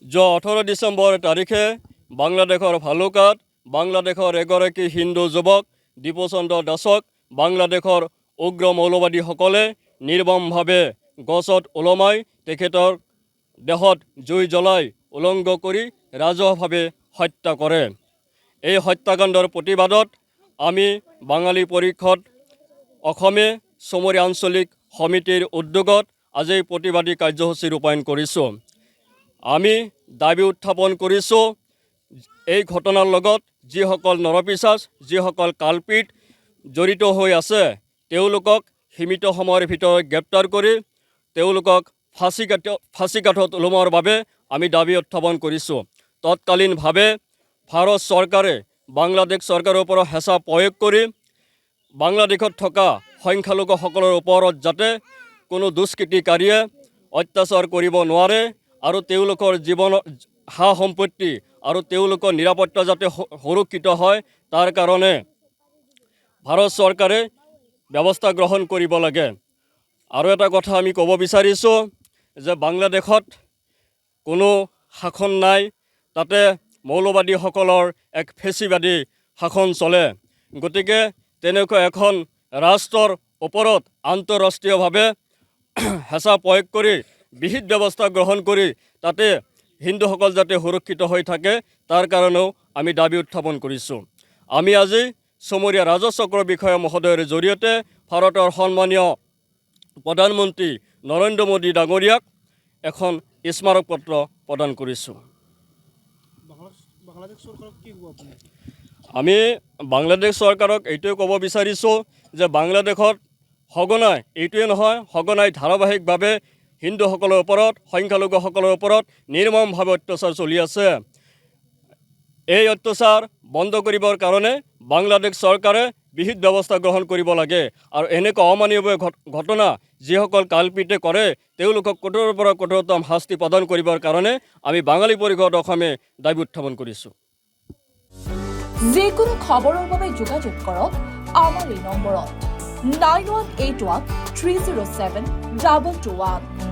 যোৱা 18 ডিচেম্বৰ তাৰিখে বাংলাদেশৰ ভালুকাত বাংলাদেশৰ এগৰাকী হিন্দু যুৱক দীপচন্দ্ৰ দাসক বাংলাদেশৰ উগ্ৰ মৌলবাদীসকলে নিৰ্মমভাৱে গছত ওলমাই তেখেতৰ দেহত জুই জ্বলাই উলংঘ কৰি ৰাজহুৱাভাৱে হত্যা কৰে। এই হত্যাকাণ্ডৰ প্ৰতিবাদত আমি বাঙালী পৰিষদ অসমে চমৰীয়া আঞ্চলিক সমিতিৰ উদ্যোগত আজি প্ৰতিবাদী কাৰ্যসূচী ৰূপায়ণ কৰিছোঁ। আমি দাবী উত্থাপন কৰিছোঁ এই ঘটনাৰ লগত যিসকল নৰপিশাচ যিসকল কালপিত জড়িত হৈ আছে তেওঁলোকক সীমিত সময়ৰ ভিতৰত গ্ৰেপ্তাৰ কৰি তেওঁলোকক ফাঁচী কাঠত ওলোমাৰ বাবে আমি দাবী উত্থাপন কৰিছোঁ। তৎকালীনভাৱে ভাৰত চৰকাৰে বাংলাদেশ চৰকাৰৰ ওপৰত হেঁচা প্ৰয়োগ কৰি বাংলাদেশত থকা সংখ্যালঘুসকলৰ ওপৰত যাতে কোনো দুষ্কৃতিকাৰীয়ে অত্যাচাৰ কৰিব নোৱাৰে আৰু তেওঁলোকৰ জীৱন সা সম্পত্তি আৰু তেওঁলোকৰ নিৰাপত্তা যাতে সুৰক্ষিত হয় তাৰ কাৰণে ভাৰত চৰকাৰে ব্যৱস্থা গ্ৰহণ কৰিব লাগে। আৰু এটা কথা আমি ক'ব বিচাৰিছোঁ যে বাংলাদেশত কোনো শাসন নাই, তাতে মৌলবাদীসকলৰ এক ফেচিবাদী শাসন চলে। গতিকে তেনেকুৱা এখন ৰাষ্ট্ৰৰ ওপৰত আন্তঃৰাষ্ট্ৰীয়ভাৱে হেঁচা প্ৰয়োগ কৰি বিহিত ব্যৱস্থা গ্ৰহণ কৰি তাতে হিন্দুসকল যাতে সুৰক্ষিত হৈ থাকে তাৰ কাৰণেও আমি দাবী উত্থাপন কৰিছোঁ। আমি আজি চমৰীয়া ৰাজচক্ৰ বিষয়া মহোদয়ৰ জৰিয়তে ভাৰতৰ সন্মানীয় প্ৰধানমন্ত্ৰী নৰেন্দ্ৰ মোদী ডাঙৰীয়াক এখন স্মাৰক পত্ৰ প্ৰদান কৰিছোঁ। আমি বাংলাদেশ চৰকাৰক এইটোৱে ক'ব বিচাৰিছোঁ যে বাংলাদেশত সঘনাই এইটোৱে নহয় সঘনাই ধাৰাবাহিকভাৱে হিন্দুসকলৰ ওপৰত সংখ্যালঘুসকলৰ ওপৰত নিৰ্মমভাৱে অত্যাচাৰ চলি আছে। এই অত্যাচাৰ বন্ধ কৰিবৰ কাৰণে বাংলাদেশ চৰকাৰে বিহিত ব্যৱস্থা গ্ৰহণ কৰিব লাগে আৰু এনেকুৱা অমানৱীয় ঘটনা যিসকল কালপিতে কৰে তেওঁলোকক কঠোৰৰ পৰা কঠোৰতম শাস্তি প্ৰদান কৰিবৰ কাৰণে আমি বাঙালী পৰিষদ অসমে দাবী উত্থাপন কৰিছোঁ। যিকোনো খবৰৰ বাবে যোগাযোগ কৰক আমাৰ এই নম্বৰত 9181 307 2221।